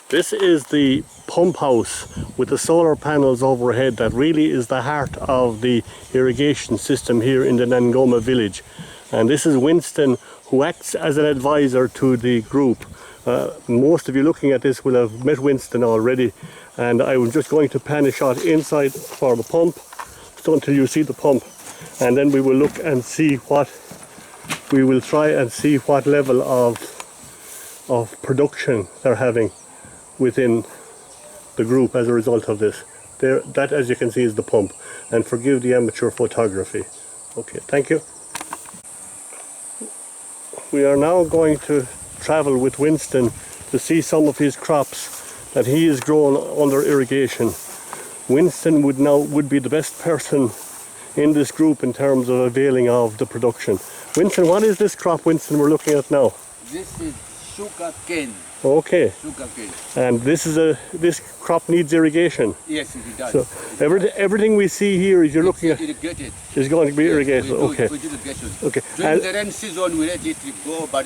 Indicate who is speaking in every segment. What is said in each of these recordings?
Speaker 1: This is the pump house with the solar panels overhead that really is the heart of the irrigation system here in the Nangoma village. And this is Winston, who acts as an advisor to the group. Most of you looking at this will have met Winston already, and I was just going to pan a shot inside for the pump, so until you see the pump, and then we will look and see what we will try and see what level of production they're having within the group as a result of this. There, that, as you can see, is the pump. And forgive the amateur photography. Okay, thank you. We are now going to travel with Winston to see some of his crops that he has grown under irrigation. Winston would be the best person in this group in terms of availing of the production. Winston, what is this crop, Winston, we're looking at now?
Speaker 2: This is sugar cane.
Speaker 1: Okay.
Speaker 2: Sugar cane.
Speaker 1: And this crop needs irrigation.
Speaker 2: Yes, it does.
Speaker 1: So everything we see here is looking at
Speaker 2: irrigated.
Speaker 1: Is going to be irrigated.
Speaker 2: Okay.
Speaker 1: Okay.
Speaker 2: We do irrigation.
Speaker 1: Okay.
Speaker 2: During the rain season we let it go, but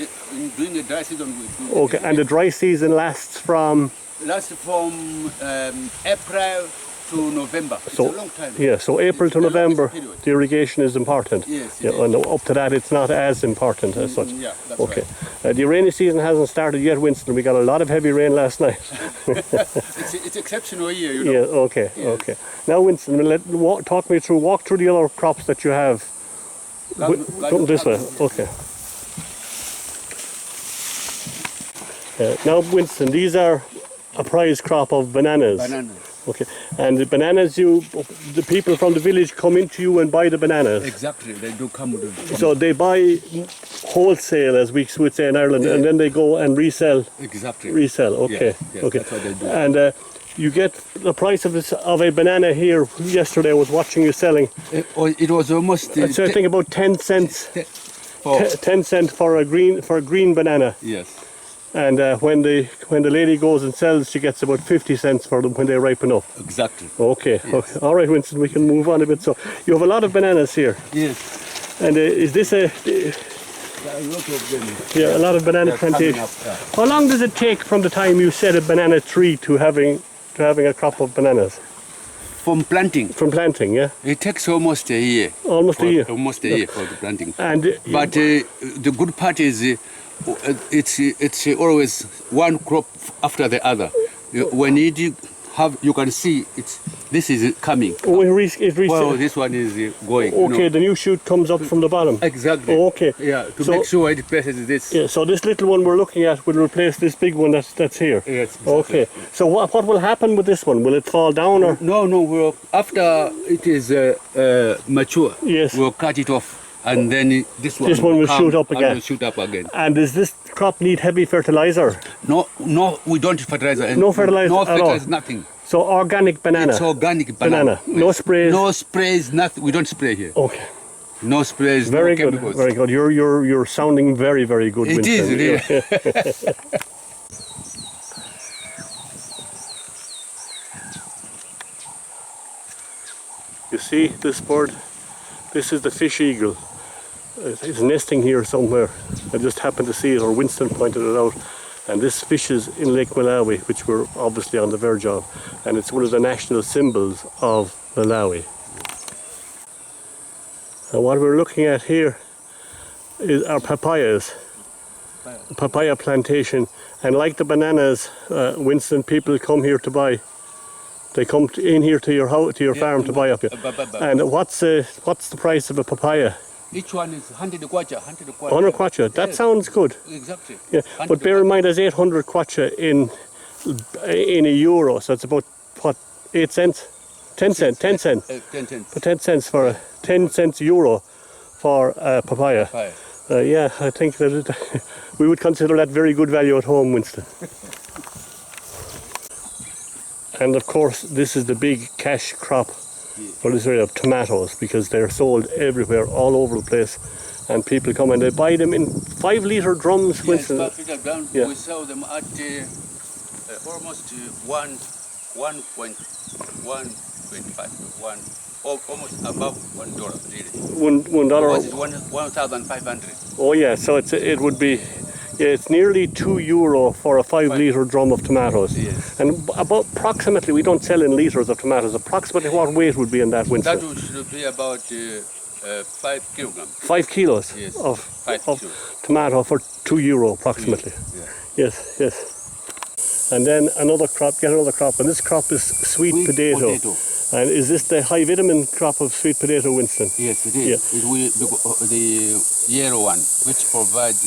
Speaker 2: during the dry season we do.
Speaker 1: Okay. And the dry season lasts from
Speaker 2: April to November. It's a long time.
Speaker 1: Yeah, so April to November, the irrigation is important.
Speaker 2: Yes.
Speaker 1: Yeah, and up to that, it's not as important as such.
Speaker 2: Yeah, that's
Speaker 1: okay.
Speaker 2: Right.
Speaker 1: The rainy season hasn't started yet, Winston. We got a lot of heavy rain last night.
Speaker 2: it's exceptional here, you know.
Speaker 1: Yeah. Okay. Yes. Okay. Now, Winston, walk through the other crops that you have. Come this way. Okay. Now, Winston, these are a prize crop of bananas.
Speaker 2: Bananas.
Speaker 1: Okay, and the bananas, the people from the village come into you and buy the bananas.
Speaker 2: Exactly, they do come with them.
Speaker 1: So they buy wholesale, as we would say in Ireland, and then they go and resell.
Speaker 2: Exactly.
Speaker 1: Resell. Okay.
Speaker 2: Yes,
Speaker 1: okay.
Speaker 2: That's what they do.
Speaker 1: And you get the price of a banana here. Yesterday, I was watching you selling.
Speaker 2: It was almost.
Speaker 1: So I think about 10 cents. 10 cents for a green banana.
Speaker 2: Yes.
Speaker 1: And when the lady goes and sells, she gets about 50 cents for them when they ripen up.
Speaker 2: Exactly.
Speaker 1: Okay.
Speaker 2: Yes.
Speaker 1: Okay. All right, Winston, we can move on a bit. So you have a lot of bananas here.
Speaker 2: Yes.
Speaker 1: And is this a
Speaker 2: lot of them.
Speaker 1: Yeah, a lot of banana plantation. How long does it take from the time you set a banana tree to having a crop of bananas?
Speaker 2: From planting.
Speaker 1: From planting, yeah.
Speaker 2: It takes almost a year.
Speaker 1: Almost a year.
Speaker 2: Almost a year for the planting.
Speaker 1: And
Speaker 2: but the good part is. It's always one crop after the other. When you can see this is coming.
Speaker 1: Oh, well,
Speaker 2: this one is going.
Speaker 1: Okay, the new shoot comes up from the bottom.
Speaker 2: Exactly.
Speaker 1: Oh, okay.
Speaker 2: Yeah, to make sure it places this.
Speaker 1: Yeah, so this little one we're looking at will replace this big one that's here.
Speaker 2: Yes. Exactly.
Speaker 1: Okay. So what will happen with this one? Will it fall down or?
Speaker 2: No. After it is mature,
Speaker 1: yes,
Speaker 2: we'll cut it off. And then this one
Speaker 1: will shoot up again.
Speaker 2: Will shoot up again.
Speaker 1: And does this crop need heavy fertilizer?
Speaker 2: No, we don't fertilizer.
Speaker 1: No fertilizer
Speaker 2: no
Speaker 1: at
Speaker 2: fertilizer,
Speaker 1: all.
Speaker 2: Nothing.
Speaker 1: So organic banana.
Speaker 2: It's organic banana.
Speaker 1: No sprays.
Speaker 2: No sprays. Nothing. We don't spray here.
Speaker 1: Okay.
Speaker 2: No sprays.
Speaker 1: Very
Speaker 2: no
Speaker 1: good.
Speaker 2: chemicals.
Speaker 1: Very good. You're sounding very good.
Speaker 2: It
Speaker 1: Winston.
Speaker 2: is. It is.
Speaker 1: You see this bird? This is the fish eagle. It's nesting here somewhere. I just happened to see it, or Winston pointed it out. And this fishes in Lake Malawi, which we're obviously on the verge of. And it's one of the national symbols of Malawi. And what we're looking at here is our papayas. Papaya plantation. And like the bananas, Winston, people come here to buy. They come in here to your house, to your farm to buy up here. And what's the price of a papaya?
Speaker 2: Each one is 100 kwacha.
Speaker 1: 100 kwacha. That sounds good.
Speaker 2: Exactly.
Speaker 1: Yeah, but bear in mind, there's 800 kwacha in a euro, so it's about what, 8 cents, 10 cents, 10 cents.
Speaker 2: 10 cents.
Speaker 1: 10 cents for 10 cents euro for a papaya. Yeah, I think that we would consider that very good value at home, Winston. And of course, this is the big cash crop for this area of tomatoes, because they're sold everywhere, all over the place. And people come and they buy them in 5-litre drums, Winston.
Speaker 2: Yes, 5-litre drums.
Speaker 1: Yeah.
Speaker 2: We sell them at almost 1.25, almost above $1, really.
Speaker 1: $1.
Speaker 2: It's 1,500.
Speaker 1: Oh yeah, so it would be, Yeah, it's nearly €2 for a 5-litre drum of tomatoes.
Speaker 2: Yes.
Speaker 1: And about approximately, we don't sell in litres of tomatoes, approximately what weight would be in that, Winston?
Speaker 2: That should be about 5 kilograms.
Speaker 1: 5 kilos
Speaker 2: Yes.
Speaker 1: of
Speaker 2: 5 kilos.
Speaker 1: tomato for €2 approximately.
Speaker 2: Yeah.
Speaker 1: Yes. And then another crop, get another crop, and this crop is sweet potato. And is this the high vitamin crop of sweet potato, Winston?
Speaker 2: Yes, it is.
Speaker 1: Yeah.
Speaker 2: It will, the yellow one, which provides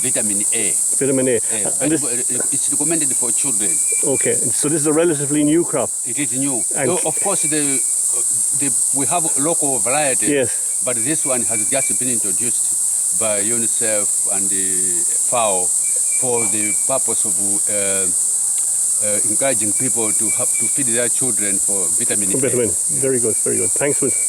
Speaker 2: vitamin A.
Speaker 1: Vitamin A. And this,
Speaker 2: It's recommended for children.
Speaker 1: okay, so this is a relatively new crop.
Speaker 2: It is new.
Speaker 1: And
Speaker 2: Though, of course, we have local varieties.
Speaker 1: Yes.
Speaker 2: But this one has just been introduced by UNICEF and the FAO for the purpose of encouraging people to feed their children for vitamin A.
Speaker 1: Vitamin. Very good, very good. Thanks, Winston.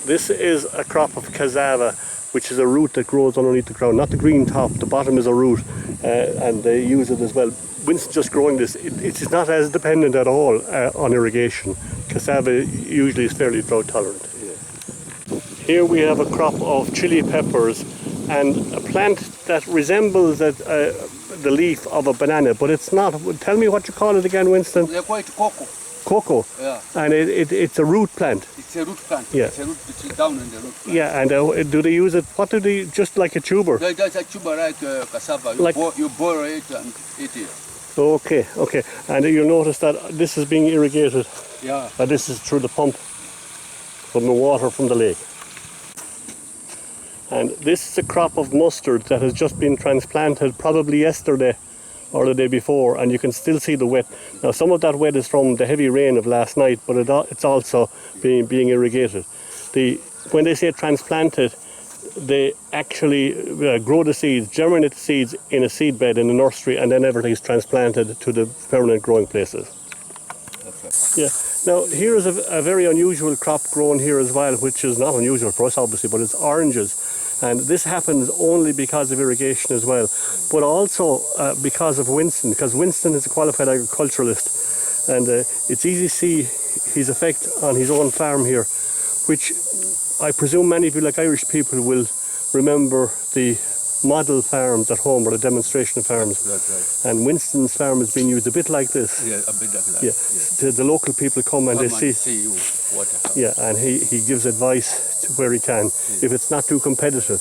Speaker 1: This is a crop of cassava, which is a root that grows underneath the ground. Not the green top, the bottom is a root, and they use it as well. Winston's just growing this. It's not as dependent at all on irrigation. Cassava usually is fairly drought tolerant.
Speaker 2: Yeah.
Speaker 1: Here we have a crop of chili peppers and a plant that resembles the leaf of a banana, but it's not. Tell me what you call it again, Winston.
Speaker 2: They're quite cocoa.
Speaker 1: Cocoa.
Speaker 2: Yeah.
Speaker 1: And it's a root plant.
Speaker 2: It's a root plant.
Speaker 1: Yeah.
Speaker 2: It's a root. It's down in the root plant.
Speaker 1: Yeah, and do they use it? What do they? Just like a tuber?
Speaker 2: That's a tuber like cassava. You boil it and eat it.
Speaker 1: Okay. And you'll notice that this is being irrigated.
Speaker 2: Yeah.
Speaker 1: This is through the pump from the water from the lake. And this is a crop of mustard that has just been transplanted probably yesterday or the day before, and you can still see the wet. Now some of that wet is from the heavy rain of last night, but it's also being irrigated. When they say transplanted, they actually grow the seeds, germinate the seeds in a seed bed in a nursery, and then everything is transplanted to the permanent growing places.
Speaker 2: That's right.
Speaker 1: Yeah. Now here is a very unusual crop grown here as well, which is not unusual for us obviously, but it's oranges. And this happens only because of irrigation as well, but also because of Winston, because Winston is a qualified agriculturalist, and it's easy to see his effect on his own farm here, which I presume many of you, like Irish people, will remember the model farms at home, or the demonstration farms.
Speaker 2: That's right.
Speaker 1: And Winston's farm has been used a bit like this.
Speaker 2: Yeah, a bit like that.
Speaker 1: Yeah.
Speaker 2: Yeah.
Speaker 1: The local people come and they see
Speaker 2: what happens.
Speaker 1: Yeah, and he gives advice to where he can. If it's not too competitive,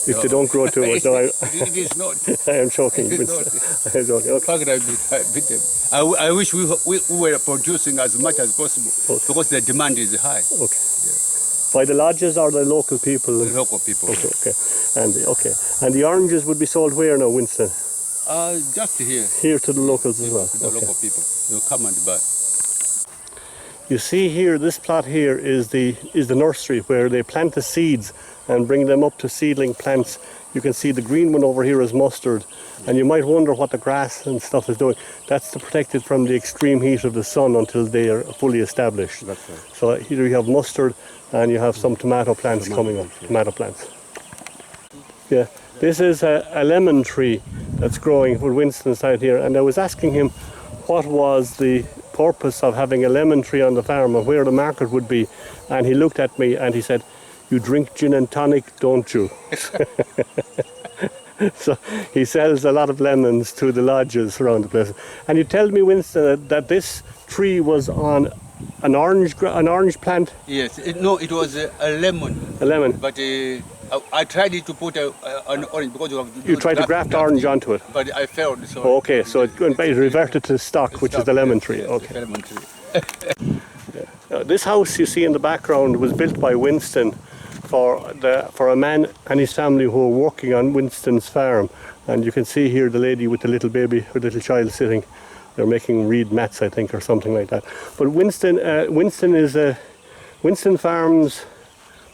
Speaker 1: if they don't grow too much. No,
Speaker 2: It is not.
Speaker 1: I am joking.
Speaker 2: It is
Speaker 1: I am joking. Okay.
Speaker 2: I wish we were producing as much as possible because the demand is high.
Speaker 1: Okay. By the lodges or the local people?
Speaker 2: The local people.
Speaker 1: Okay. And the oranges would be sold where now, Winston?
Speaker 2: Just here.
Speaker 1: Here to the locals as well.
Speaker 2: The local people. They'll come and buy.
Speaker 1: You see here, this plot here is the nursery where they plant the seeds and bring them up to seedling plants. You can see the green one over here is mustard, and you might wonder what the grass and stuff is doing. That's to protect it from the extreme heat of the sun until they are fully established.
Speaker 2: That's right.
Speaker 1: So here you have mustard and you have some tomato plants coming up.
Speaker 2: Yeah.
Speaker 1: Tomato plants. Yeah, this is a lemon tree that's growing with Winston side here, and I was asking him what was the purpose of having a lemon tree on the farm and where the market would be, and he looked at me and he said, "You drink gin and tonic, don't you?" So he sells a lot of lemons to the lodges around the place. And you tell me, Winston, that this tree was on an orange plant?
Speaker 2: Yes. It was a lemon.
Speaker 1: A lemon.
Speaker 2: But I tried to put an orange because
Speaker 1: you tried to graft orange onto it.
Speaker 2: But I failed. So
Speaker 1: okay, so it reverted to stock, which is the lemon tree.
Speaker 2: Yes,
Speaker 1: okay.
Speaker 2: The lemon tree.
Speaker 1: This house you see in the background was built by Winston for a man and his family who were working on Winston's farm. And you can see here the lady with the little baby, or little child sitting. They're making reed mats, I think, or something like that. But Winston Farms.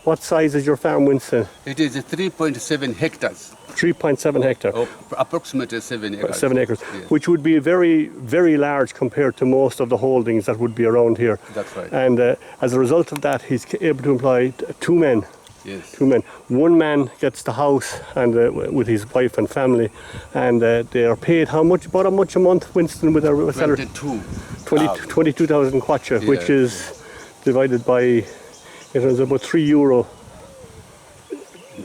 Speaker 1: What size is your farm, Winston?
Speaker 2: It is 3.7 hectares.
Speaker 1: 3.7 hectares.
Speaker 2: Oh, approximately 7 acres.
Speaker 1: 7 acres,
Speaker 2: yes.
Speaker 1: Which would be very, very large compared to most of the holdings that would be around here.
Speaker 2: That's right.
Speaker 1: And as a result of that, he's able to employ two men.
Speaker 2: Yes.
Speaker 1: 2 men. One man gets the house and with his wife and family, and they are paid how much a month, Winston, with their salary? 22,000 kwacha, which is divided by, it was about €3.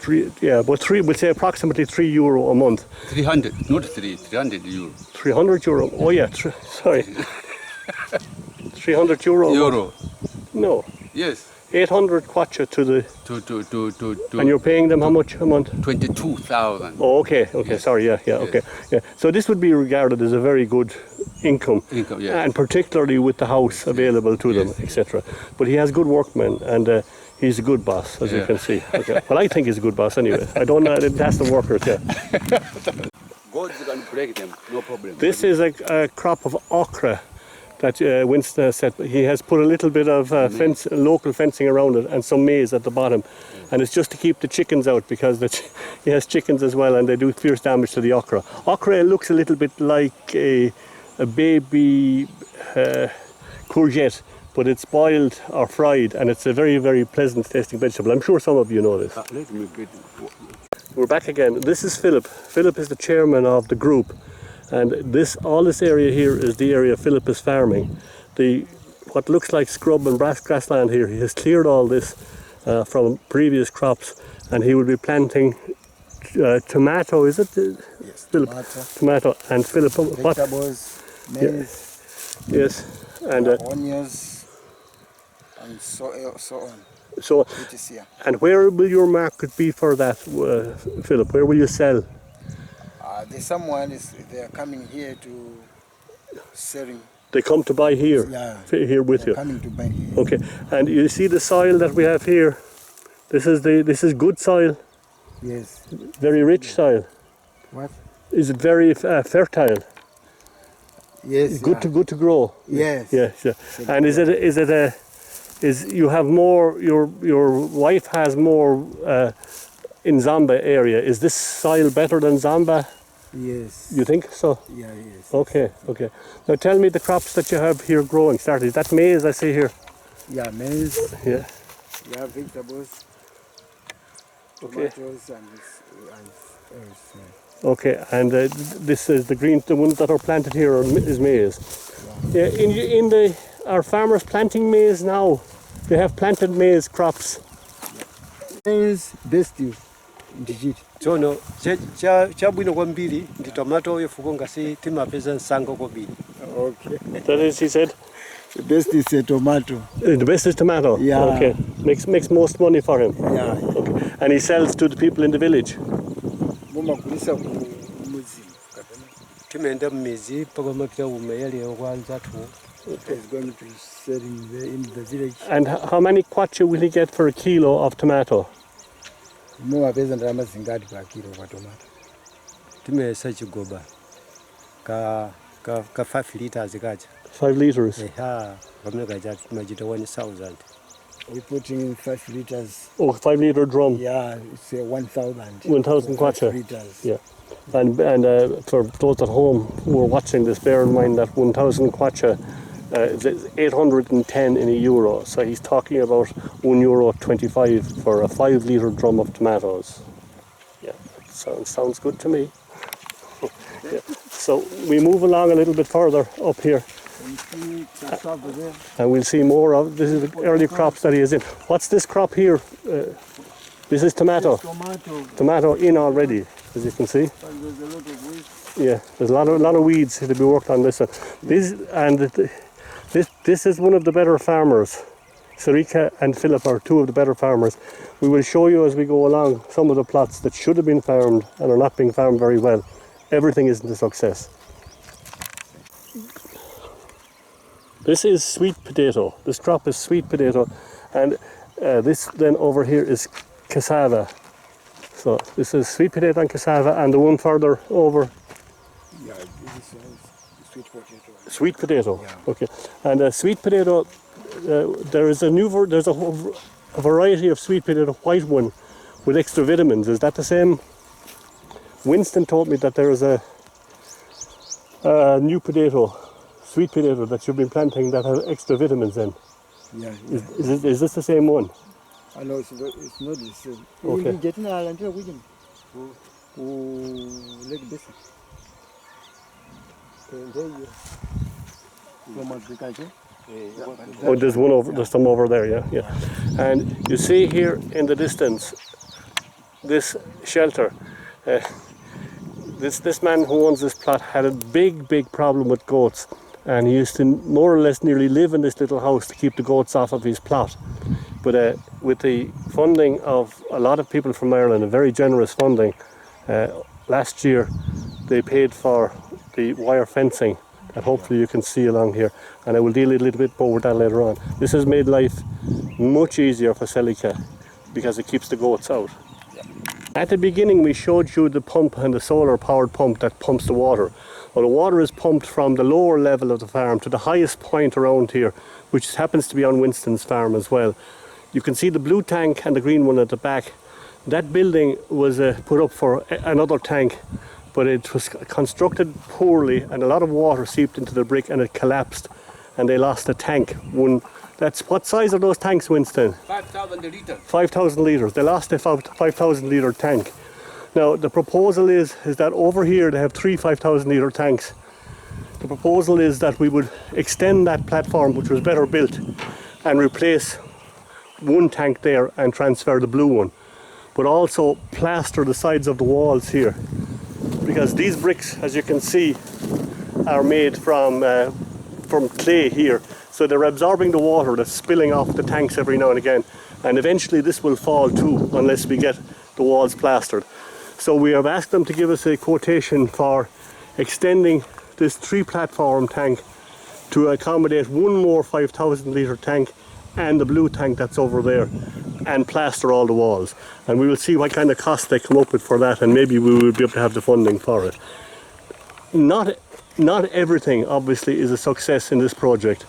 Speaker 1: We'll say approximately €3 a month.
Speaker 2: 300, not 300 euro.
Speaker 1: €300? Oh yeah, sorry. €300
Speaker 2: Euro.
Speaker 1: No.
Speaker 2: Yes.
Speaker 1: 800 kwacha to the...
Speaker 2: To
Speaker 1: And you're paying them how much a month?
Speaker 2: 22,000.
Speaker 1: Oh, okay, sorry, okay. Yeah. So this would be regarded as a very good income,
Speaker 2: yeah.
Speaker 1: and particularly with the house available to them, etc. But he has good workmen, and he's a good boss, as you can see. Okay. Well, I think he's a good boss anyway. I don't know, I didn't ask the workers,
Speaker 2: God's going to break them, no problem.
Speaker 1: This is a crop of okra that Winston has said. He has put a little bit of local fencing around it and some maize at the bottom. And it's just to keep the chickens out, because he has chickens as well, and they do fierce damage to the okra. Okra looks a little bit like a baby courgette, but it's boiled or fried, and it's a very, very pleasant tasting vegetable. I'm sure some of you know this.
Speaker 2: Let me get...
Speaker 1: We're back again. This is Philip. Philip is the chairman of the group, and all this area here is the area Philip is farming. What looks like scrub and grassland here, he has cleared all this from previous crops, and he will be planting tomato, is it?
Speaker 3: Yes,
Speaker 1: Philip, tomato. And Philip, what?
Speaker 3: Vegetables, maize,
Speaker 1: yes, and
Speaker 3: onions, and so on.
Speaker 1: So, and where will your market be for that, Philip? Where will you sell?
Speaker 3: There's someone they are coming here to selling.
Speaker 1: They come to buy here, here with you.
Speaker 3: Coming to buy here.
Speaker 1: Okay, and you see the soil that we have here. This is good soil.
Speaker 3: Yes.
Speaker 1: Very rich soil.
Speaker 3: What?
Speaker 1: Is it very fertile?
Speaker 3: Yes.
Speaker 1: Good to grow.
Speaker 3: Yes.
Speaker 1: Yes. And you have more? Your wife has more in Zamba area. Is this soil better than Zamba?
Speaker 3: Yes.
Speaker 1: You think so?
Speaker 3: Yeah. Yes.
Speaker 1: Okay. Now tell me the crops that you have here growing. Is that maize I see here?
Speaker 3: Yeah, maize.
Speaker 1: Yeah.
Speaker 3: You have vegetables.
Speaker 1: Okay.
Speaker 3: Tomatoes and
Speaker 1: Okay, and this is the ones that are planted here is maize. Yeah. Are farmers planting maize now? They have planted maize crops.
Speaker 3: Maize best ndichiti.
Speaker 4: Tsono chabwino kwambiri ndi tomato yofuko ngasi timapeza nsango kwambiri.
Speaker 3: Okay.
Speaker 1: That is, he said.
Speaker 3: The best is a tomato.
Speaker 1: The best is tomato.
Speaker 3: Yeah.
Speaker 1: Okay. Makes most money for him.
Speaker 3: Yeah.
Speaker 1: Okay. And he sells to the people in the village.
Speaker 3: Mumagulisa kumuzi.
Speaker 4: Timenda mmizi paka mapita umeyali okwanza tu.
Speaker 3: He's going to sell in the village.
Speaker 1: And how many kwacha will he get for a kilo of tomato?
Speaker 3: Mumapeza ndalama zingati pa kilo kwa tomato.
Speaker 4: Timesa chigoba ka 5 liters kacha.
Speaker 1: 5 liters.
Speaker 4: Pameka cha timachita 1,000.
Speaker 3: We're putting in 5 liters.
Speaker 1: Oh, 5 liter drum.
Speaker 3: Yeah, it's 1,000.
Speaker 1: 1,000 kwacha.
Speaker 3: Liters.
Speaker 1: Yeah. And for those at home who are watching this, bear in mind that 1,000 kwacha is 810 in a euro. So he's talking about €1.25 for a 5 liter drum of tomatoes. Yeah, sounds good to me. Yeah. So we move along a little bit further up here. And we'll see more of this is the early crops that he is in. What's this crop here? This is tomato. Tomato in already, as you can see.
Speaker 3: There's a lot of weeds.
Speaker 1: Yeah, there's a lot of weeds to be worked on this. This is one of the better farmers. Sarika and Philip are two of the better farmers. We will show you as we go along some of the plots that should have been farmed and are not being farmed very well. Everything isn't a success. This is sweet potato. This crop is sweet potato, and this then over here is cassava. So this is sweet potato and cassava, and the one further over.
Speaker 3: Yeah, this is sweet potato.
Speaker 1: Sweet potato.
Speaker 3: Yeah.
Speaker 1: Okay, and sweet potato. There's a variety of sweet potato, white one, with extra vitamins. Is that the same? Winston told me that there is a new potato, sweet potato, that you've been planting that has extra vitamins in.
Speaker 3: Yeah.
Speaker 1: Is this the same one?
Speaker 3: I know it's not the same.
Speaker 1: Okay.
Speaker 3: We get now until we can. Let this. From agriculture.
Speaker 1: Oh, there's one over. There's some over there. Yeah. And you see here in the distance, this shelter. This man who owns this plot had a big problem with goats, and he used to more or less nearly live in this little house to keep the goats off of his plot. But with the funding of a lot of people from Ireland, a very generous funding, last year they paid for the wire fencing that hopefully you can see along here, and I will deal a little bit more with that later on. This has made life much easier for Celica because it keeps the goats out. At the beginning we showed you the pump and the solar powered pump that pumps the water. Well, the water is pumped from the lower level of the farm to the highest point around here, which happens to be on Winston's farm as well. You can see the blue tank and the green one at the back. That building was put up for another tank, but it was constructed poorly and a lot of water seeped into the brick and it collapsed and they lost a tank. What size are those tanks, Winston?
Speaker 2: 5,000 litres.
Speaker 1: 5,000 litres. They lost a 5,000 litre tank. Now the proposal is that over here they have 3 5,000 litre tanks. The proposal is that we would extend that platform, which was better built, and replace one tank there and transfer the blue one, but also plaster the sides of the walls here, because these bricks, as you can see, are made from clay here, so they're absorbing the water that's spilling off the tanks every now and again, and eventually this will fall too unless we get the walls plastered. So we have asked them to give us a quotation for extending this 3 platform tank to accommodate one more 5,000 litre tank and the blue tank that's over there, and plaster all the walls. And we will see what kind of cost they come up with for that, and maybe we will be able to have the funding for it. Not everything obviously is a success in this project,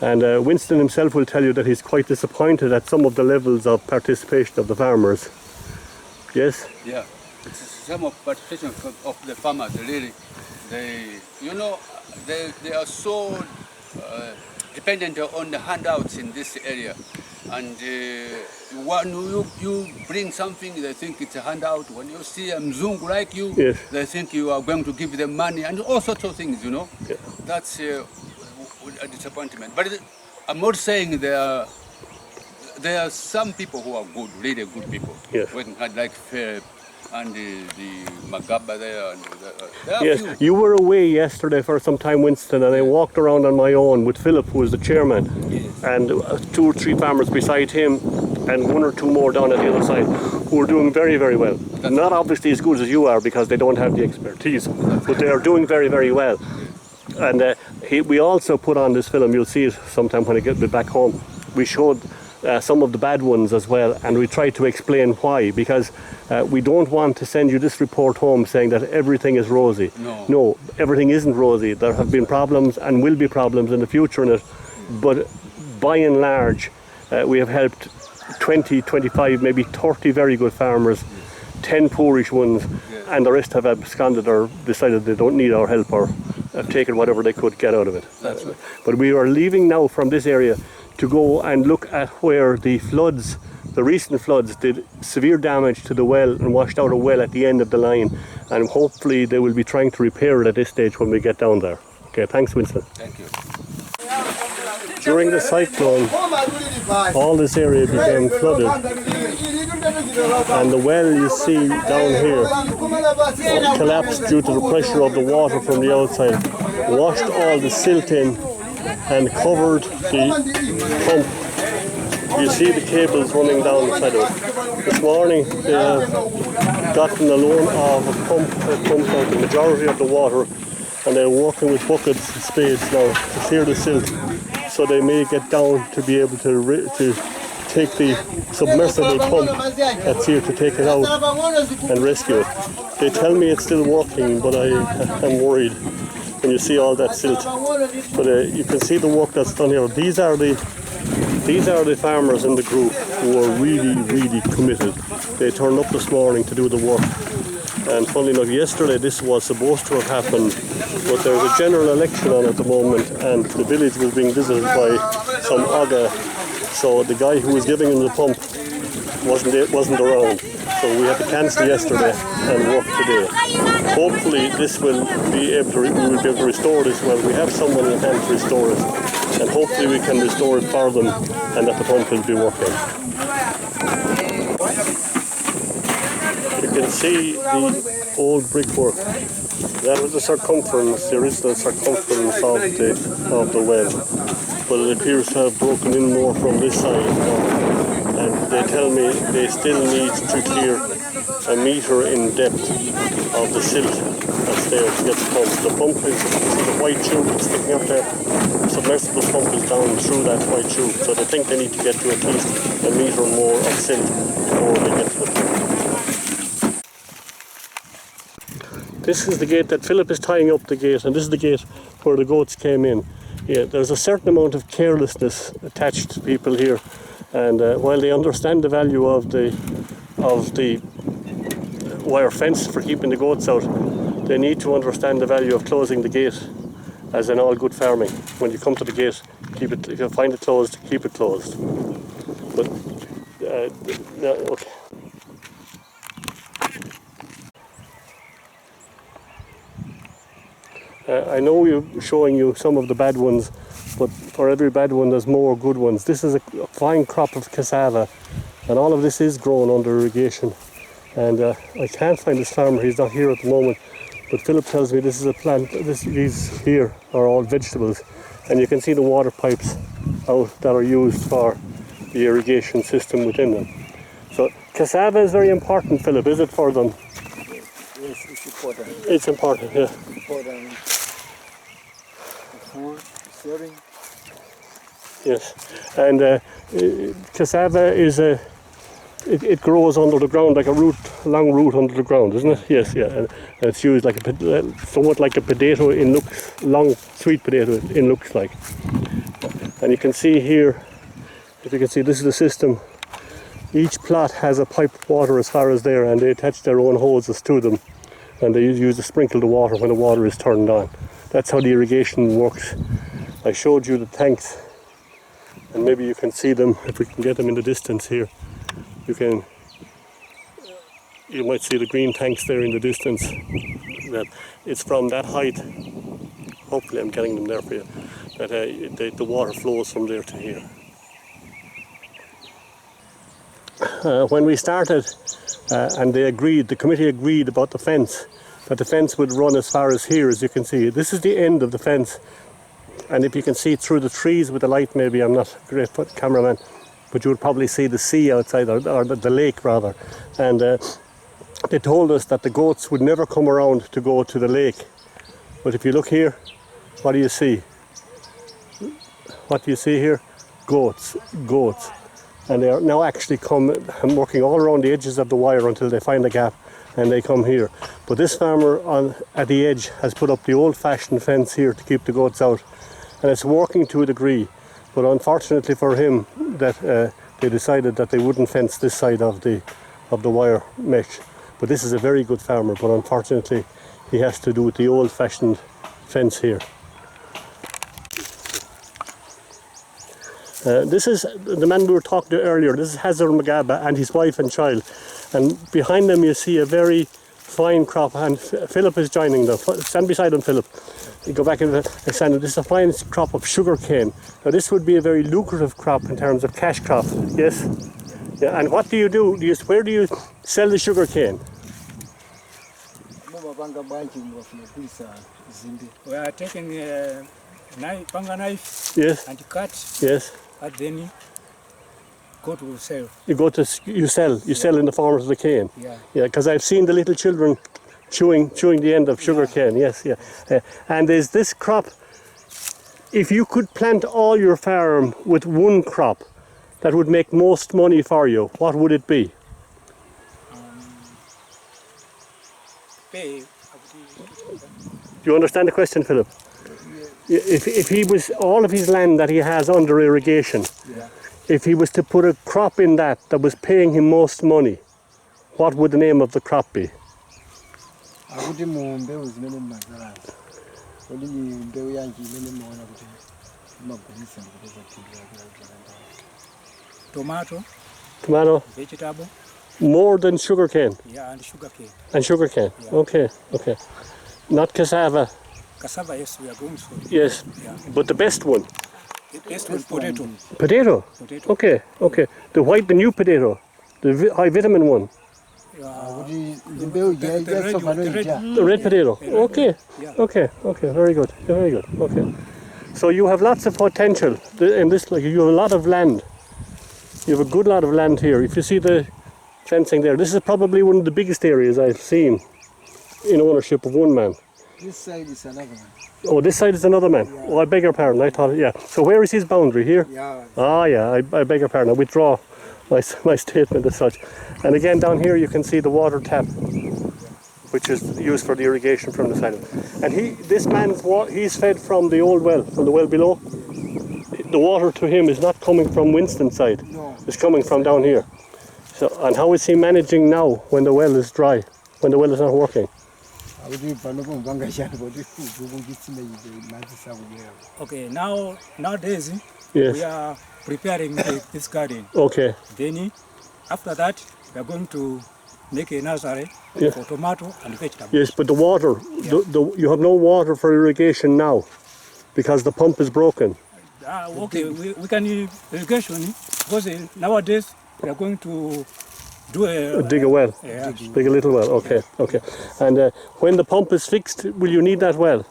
Speaker 1: and Winston himself will tell you that he's quite disappointed at some of the levels of participation of the farmers. Yes?
Speaker 2: Yeah, it's some of participation of the farmers. Really, they are so dependent on the handouts in this area, and when you bring something, they think it's a handout. When you see a mzungu like you,
Speaker 1: yes,
Speaker 2: they think you are going to give them money and all sorts of things.
Speaker 1: Yeah.
Speaker 2: That's a disappointment. But I'm not saying there are some people who are good, really good people.
Speaker 1: Yes.
Speaker 2: Working hard, like and the Magaba there. And there are
Speaker 1: yes,
Speaker 2: few.
Speaker 1: you were away yesterday for some time, Winston, and I walked around on my own with Philip, who was the chairman,
Speaker 2: Yes.
Speaker 1: and 2 or 3 farmers beside him, and 1 or 2 more down at the other side, who are doing very, very well. Not obviously as good as you are because they don't have the expertise, but they are doing very, very well. And we also put on this film, you'll see it sometime when I get back home. We showed some of the bad ones as well, and we tried to explain why, because we don't want to send you this report home saying that everything is rosy. No, everything isn't rosy. There have been problems and will be problems in the future in it, but by and large we have helped 20, 25, maybe 30 very good farmers, 10 poorish ones, and the rest have absconded or decided they don't need our help or have taken whatever they could get out of it.
Speaker 2: That's right.
Speaker 1: But we are leaving now from this area to go and look at where the floods, the recent floods, did severe damage to the well and washed out a well at the end of the line, and hopefully they will be trying to repair it at this stage when we get down there. Okay, thanks, Winston.
Speaker 2: Thank you.
Speaker 1: During the cyclone, all this area became flooded, and the well you see down here collapsed due to the pressure of the water from the outside, washed all the silt in and covered the pump. You see the cables running down the side of it. This morning they have gotten a loan of a pump that pumps out the majority of the water, and they're working with buckets and spades now to clear the silt, so they may get down to be able to take the submersible pump that's here to take it out and rescue it. They tell me it's still working, but I am worried when you see all that silt. But you can see the work that's done here. These are the farmers in the group who are really, really committed. They turned up this morning to do the work. And funnily enough, yesterday this was supposed to have happened, but there's a general election on at the moment, and the village was being visited by some Aga. So the guy who was giving him the pump wasn't around. So we had to cancel yesterday and work today. Hopefully this will be able to, we will be able to restore this well. We have someone in hand to restore it, and hopefully we can restore it for them and that the pump will be working. see the old brickwork. That was the circumference, the original circumference of the well. But it appears to have broken in more from this side now. And they tell me they still need to clear a metre in depth of the silt that's there to get the pump. The pump is the white tube that's sticking up there. The submersible pump is down through that white tube. So they think they need to get to at least a metre more of silt before they get to the pump. This is the gate that Philip is tying up the gate, and this is the gate where the goats came in. Yeah, there's a certain amount of carelessness attached to people here, and while they understand the value of the wire fence for keeping the goats out, they need to understand the value of closing the gate, as in all good farming. When you come to the gate, keep it. If you find it closed, keep it closed. But okay. I know we're showing you some of the bad ones, but for every bad one there's more good ones. This is a fine crop of cassava, and all of this is grown under irrigation. And I can't find this farmer, he's not here at the moment, but Philip tells me this is a plant, these here are all vegetables, and you can see the water pipes out that are used for the irrigation system within them. So cassava is very important, Philip, is it for them?
Speaker 3: Yes, it's important.
Speaker 1: It's important, yeah.
Speaker 3: Important food, serving.
Speaker 1: Yes, and cassava is it grows under the ground like a long root under the ground, isn't it? Yes, yeah, and it's used like somewhat like a potato in looks, long sweet potato in looks like. And you can see here, if you can see, this is the system. Each plot has a piped water as far as there, and they attach their own hoses to them, and they use to sprinkle the water when the water is turned on. That's how the irrigation works. I showed you the tanks, and maybe you can see them if we can get them in the distance here. You might see the green tanks there in the distance. That it's from that height. Hopefully, I'm getting them there for you. That the water flows from there to here. When we started, and the committee agreed about the fence, that the fence would run as far as here, as you can see. This is the end of the fence, and if you can see through the trees with the light, maybe I'm not a great cameraman, but you would probably see the sea outside, or the lake rather. And they told us that the goats would never come around to go to the lake. But if you look here, what do you see? What do you see here? Goats. And they are now actually working all around the edges of the wire until they find a gap, and they come here. But this farmer at the edge has put up the old-fashioned fence here to keep the goats out, and it's working to a degree. But unfortunately for him, that they decided that they wouldn't fence this side of the wire mesh. But this is a very good farmer, but unfortunately he has to do with the old-fashioned fence here. This is the man we were talking to earlier. This is Hazar Magaba and his wife and child. And behind them you see a very fine crop, and Philip is joining them. Stand beside him, Philip. You go back and stand. This is a fine crop of sugar cane. Now this would be a very lucrative crop in terms of cash crop. Yes? Yeah. And what do you do? Where do you sell the sugar cane?
Speaker 5: We are taking a panga knife,
Speaker 1: yes,
Speaker 5: and cut,
Speaker 1: yes,
Speaker 5: and then go to sell.
Speaker 1: You sell in the form of the cane.
Speaker 5: Yeah.
Speaker 1: Yeah, because I've seen the little children chewing the end of sugar cane. Yes, yeah. And is this crop, if you could plant all your farm with one crop that would make most money for you, what would it be?
Speaker 5: Pay.
Speaker 1: Do you understand the question, Philip? If he was, all of his land that he has under irrigation,
Speaker 5: Yeah.
Speaker 1: if he was to put a crop in that was paying him most money, what would the name of the crop be?
Speaker 5: Tomato,
Speaker 1: Tomato?
Speaker 5: vegetable,
Speaker 1: More than sugarcane?
Speaker 5: yeah, and sugar cane.
Speaker 1: And sugarcane?
Speaker 5: Yeah.
Speaker 1: Okay. Not cassava?
Speaker 5: Cassava, yes, we are going for it.
Speaker 1: Yes.
Speaker 5: Yeah.
Speaker 1: But the best one?
Speaker 5: The best one, potato.
Speaker 1: Potato?
Speaker 5: Potato.
Speaker 1: Okay. The new potato? The high vitamin one? The red potato. Okay.
Speaker 5: Yeah.
Speaker 1: Okay. Very good. Very good. Okay. So you have lots of potential in this. Like you have a lot of land. You have a good lot of land here. If you see the fencing there, this is probably one of the biggest areas I've seen in ownership of one man.
Speaker 3: This side is another one.
Speaker 1: Oh, this side is another man.
Speaker 3: Yeah.
Speaker 1: Oh, I beg your pardon. I thought, yeah. So where is his boundary here?
Speaker 3: Yeah.
Speaker 1: Ah, yeah. I beg your pardon. I withdraw my statement as such. And again, down here you can see the water tap, which is used for the irrigation from the side. And this man's he's fed from the old well, from the well below. The water to him is not coming from Winston's side.
Speaker 3: No.
Speaker 1: It's coming from down here. So, and how is he managing now when the well is dry, when the well is not working?
Speaker 5: Okay, nowadays
Speaker 1: Yes.
Speaker 5: we are preparing this garden.
Speaker 1: Okay.
Speaker 5: Then after that we are going to make a nursery
Speaker 1: Yeah.
Speaker 5: for tomato and vegetables.
Speaker 1: Yes, but the water, you have no water for irrigation now because the pump is broken.
Speaker 5: Okay, we can irrigation because nowadays we are going to do
Speaker 1: Dig a well.
Speaker 5: yeah.
Speaker 1: Dig a little well. Okay. And when the pump is fixed, will you need that well?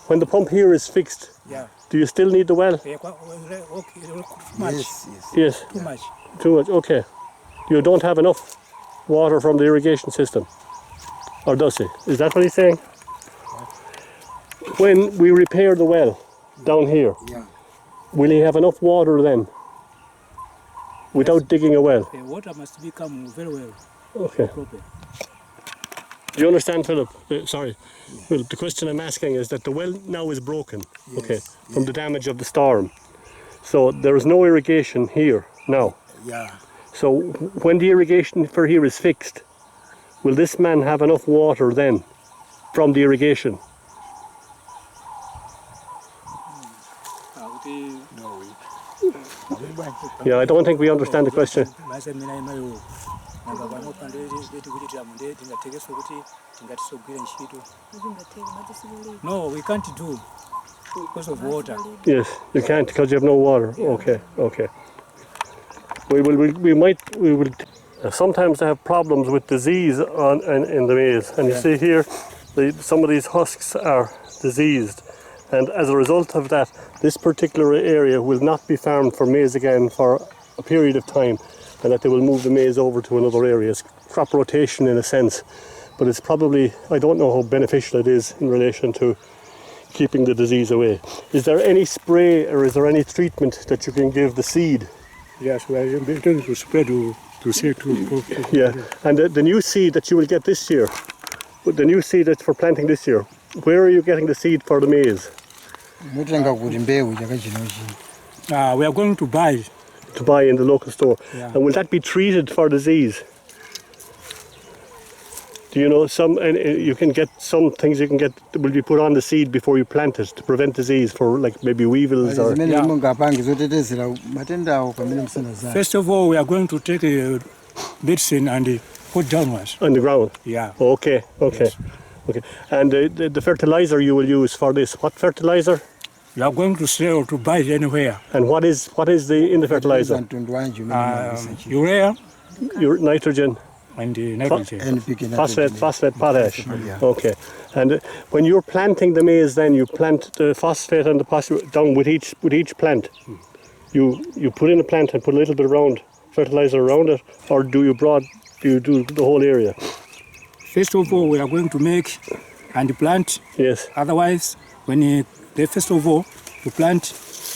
Speaker 1: When the pump here is fixed,
Speaker 5: Yeah.
Speaker 1: do you still need the well?
Speaker 5: Okay, too much.
Speaker 3: Yes.
Speaker 1: Yes.
Speaker 5: Too much.
Speaker 1: Too much. Okay. You don't have enough water from the irrigation system, or does he? Is that what he's saying? When we repair the well down here,
Speaker 3: Yeah.
Speaker 1: will he have enough water then? Without digging a well.
Speaker 5: The water must become very well
Speaker 1: Okay.
Speaker 5: proper.
Speaker 1: Do you understand, Philip? Sorry. Well, the question I'm asking is that the well now is broken, okay, from the damage of the storm. So there is no irrigation here now.
Speaker 3: Yeah.
Speaker 1: So when the irrigation for here is fixed, will this man have enough water then from the irrigation?
Speaker 3: No.
Speaker 1: Yeah, I don't think we understand the question.
Speaker 5: No, we can't do because of water.
Speaker 1: Yes, you can't because you have no water. Okay. We will. Sometimes they have problems with disease in the maize, and you see here, some of these husks are diseased, and as a result of that, this particular area will not be farmed for maize again for a period of time, and that they will move the maize over to another area. It's crop rotation in a sense, but it's probably, I don't know how beneficial it is in relation to keeping the disease away. Is there any spray or is there any treatment that you can give the seed?
Speaker 5: Yes, we are going to spread to say to.
Speaker 1: Yeah, and the new seed that you will get this year, the new seed that's for planting this year, where are you getting the seed for the maize?
Speaker 5: We are going to buy.
Speaker 1: To buy in the local store.
Speaker 5: Yeah.
Speaker 1: And will that be treated for disease? Do you know you can get some things that will be put on the seed before you plant it to prevent disease for like maybe weevils or...
Speaker 5: First of all, we are going to take a medicine and put downwards.
Speaker 1: On the ground?
Speaker 5: Yeah.
Speaker 1: Okay.
Speaker 5: Yes.
Speaker 1: Okay. And the fertilizer you will use for this, what fertilizer?
Speaker 5: You are going to sell to buy it anywhere.
Speaker 1: And what is in the fertilizer?
Speaker 5: Urea
Speaker 1: Nitrogen.
Speaker 5: and nitrogen.
Speaker 1: Phosphate, potash.
Speaker 3: Yeah.
Speaker 1: Okay. And when you're planting the maize, then you plant the phosphate and the potash down with each plant. You put in a plant and put a little bit around fertilizer around it, or do you do the whole area?
Speaker 5: First of all, we are going to make and plant.
Speaker 1: Yes.
Speaker 5: Otherwise, first of all, to plant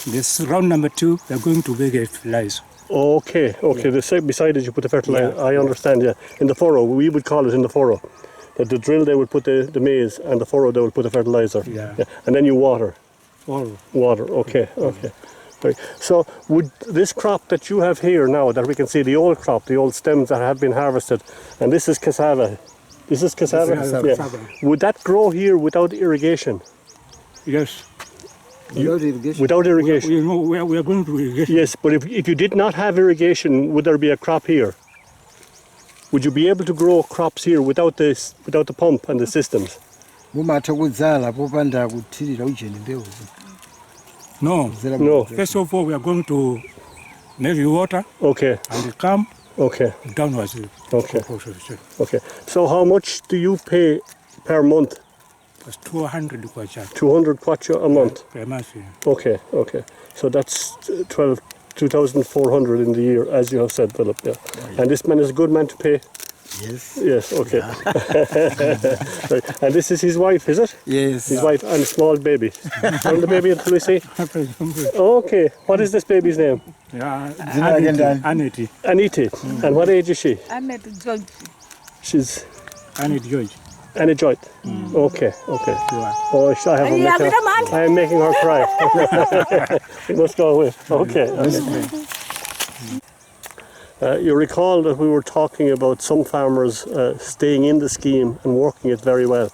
Speaker 5: this round number 2, we are going to make a fertilizer.
Speaker 1: Okay. Yeah. Beside it, you put the fertilizer.
Speaker 5: Yeah.
Speaker 1: I understand. Yeah. In the furrow, we would call it in the furrow. That the drill they would put the maize, and the furrow they would put the fertilizer.
Speaker 5: Yeah.
Speaker 1: And then you water.
Speaker 5: Water.
Speaker 1: Okay. Right. So would this crop that you have here now, that we can see the old crop, the old stems that have been harvested, and this is cassava. This is cassava.
Speaker 5: Cassava.
Speaker 1: Would that grow here without irrigation?
Speaker 5: Yes.
Speaker 1: Without irrigation.
Speaker 5: We are going to irrigation.
Speaker 1: Yes, but if you did not have irrigation, would there be a crop here? Would you be able to grow crops here without the pump and the systems?
Speaker 5: No.
Speaker 1: No.
Speaker 5: First of all, we are going to make the water
Speaker 1: Okay.
Speaker 5: and come Okay.
Speaker 1: Okay,
Speaker 5: Downwards.
Speaker 1: Okay.
Speaker 5: Proportion.
Speaker 1: okay. So how much do you pay per month?
Speaker 5: It's 200 kwacha
Speaker 1: 200 kwacha a month?
Speaker 5: per month. Yeah.
Speaker 1: Okay, okay. So that's 2,400 in the year, as you have said, Philip. Yeah. And this man is a good man to pay?
Speaker 3: Yes.
Speaker 1: Yes, okay. Right. And this is his wife, is it?
Speaker 3: Yes.
Speaker 1: His wife and a small baby. Turn the baby until we see. Okay. What is this baby's name?
Speaker 5: Yeah.
Speaker 3: Anity.
Speaker 5: Anity.
Speaker 1: Aniti. And what age is she?
Speaker 6: Annette George.
Speaker 1: She's
Speaker 5: Anity George.
Speaker 1: Annie Joy. Okay, okay. Oh, I am making her cry. We must go away. Okay. You recall that we were talking about some farmers staying in the scheme and working it very well.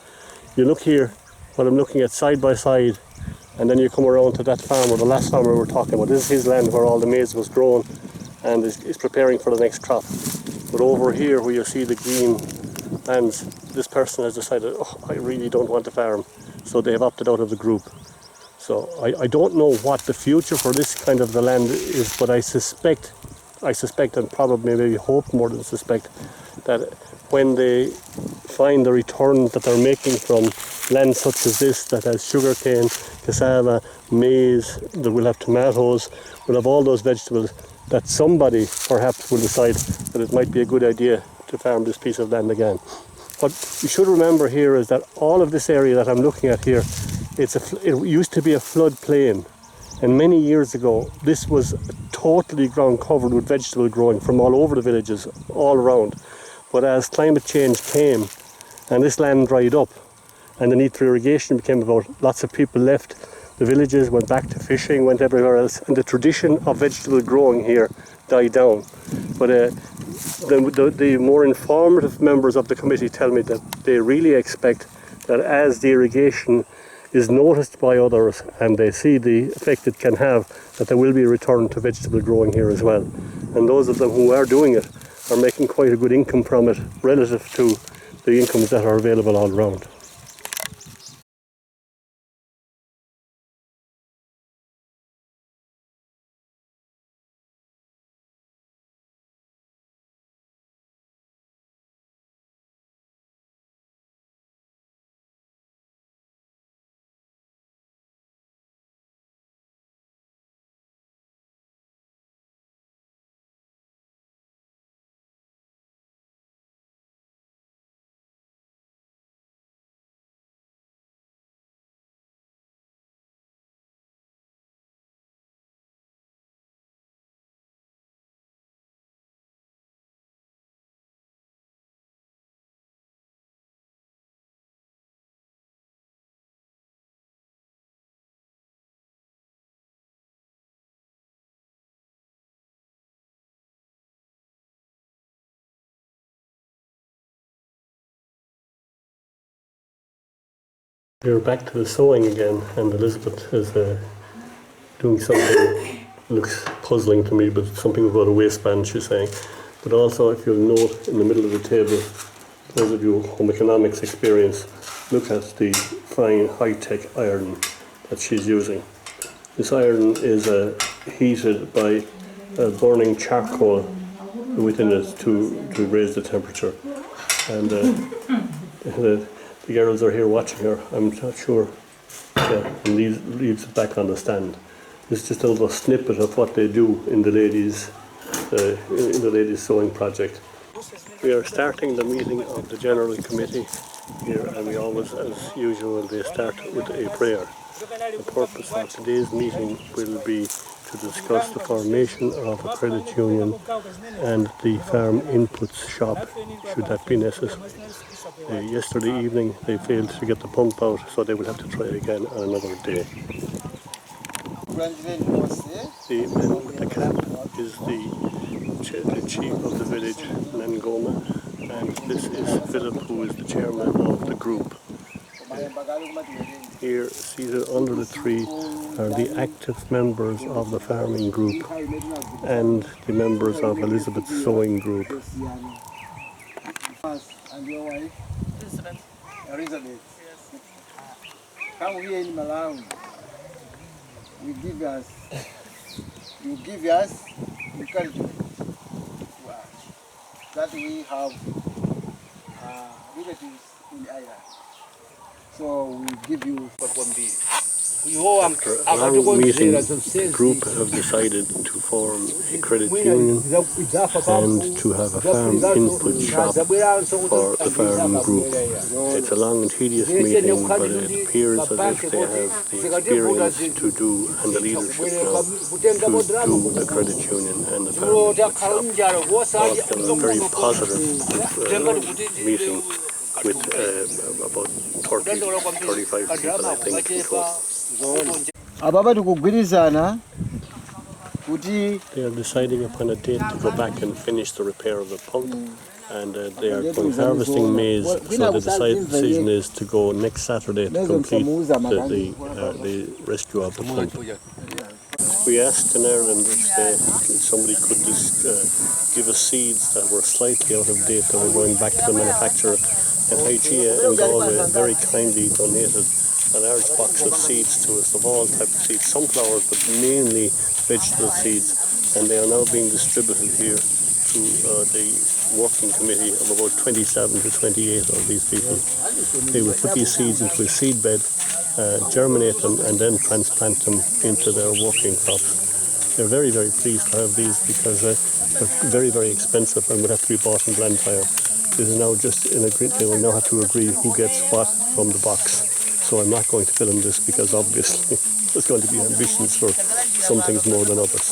Speaker 1: You look here, what I'm looking at side by side, and then you come around to that farmer, the last farmer we were talking about. This is his land where all the maize was grown and is preparing for the next crop. But over here where you see the green lands, this person has decided, oh, I really don't want to farm, so they have opted out of the group. So I don't know what the future for this kind of the land is, but I suspect and probably maybe hope more than suspect that when they find the return that they're making from land such as this, that has sugarcane, cassava, maize, that will have tomatoes, will have all those vegetables, that somebody perhaps will decide that it might be a good idea to farm this piece of land again. What you should remember here is that all of this area that I'm looking at here, it used to be a floodplain, and many years ago this was totally ground covered with vegetable growing from all over the villages, all around. But as climate change came and this land dried up and the need for irrigation became about, lots of people left the villages, went back to fishing, went everywhere else, and the tradition of vegetable growing here died down. But the more informative members of the committee tell me that they really expect that as the irrigation is noticed by others and they see the effect it can have, that there will be a return to vegetable growing here as well. And those of them who are doing it are making quite a good income from it relative to the incomes that are available all around. We're back to the sewing again, and Elizabeth is doing something looks puzzling to me, but something about a waistband, she's saying. But also, if you'll note in the middle of the table, those of you home economics experience, look at the fine high-tech iron that she's using. This iron is heated by burning charcoal within it to raise the temperature. And the girls are here watching her, I'm not sure, and leaves it back on the stand. This is just a little snippet of what they do in the ladies' sewing project. We are starting the meeting of the General Committee here, and we always, as usual, they start with a prayer. The purpose of today's meeting will be to discuss the formation of a credit union and the farm inputs shop, should that be necessary. Yesterday evening they failed to get the pump out, so they will have to try again on another day. The man with the cap is the chief of the village, Nangoma, and this is Philip, who is the chairman of the group. Here, seated under the tree, are the active members of the farming group and the members of Elizabeth's sewing group.
Speaker 3: And your wife? Elizabeth. Yes. Come here in Malawi. You give us encouragement. Wow. that we have relatives in the island. So we give you
Speaker 1: After a long meeting, the group have decided to form a credit union and to have a farm input shop for the farm group. It's a long and tedious meeting, but it appears as if they have the experience to do and the leadership now to do the credit union and the farm input shop. So it's been a very positive meeting with about 30, 35 people, I think, in total.
Speaker 3: ababa tukugwirizana kuti
Speaker 1: They are deciding upon a date to go back and finish the repair of the pump, and they are going harvesting maize. So the decision is to go next Saturday to complete the rescue of the pump. We asked in Ireland if somebody could just give us seeds that were slightly out of date that were going back to the manufacturer, and Hygia in Galway very kindly donated a large box of seeds to us, of all types of seeds, sunflowers, but mainly vegetable seeds, and they are now being distributed here to the working committee of about 27 to 28 of these people. They will put these seeds into a seed bed, germinate them, and then transplant them into their working crops. They're very, very pleased to have these because they're very, very expensive and would have to be bought in Blantyre. This is now just in agreement. They will now have to agree who gets what from the box. So I'm not going to film this because obviously there's going to be ambitions for some things more than others.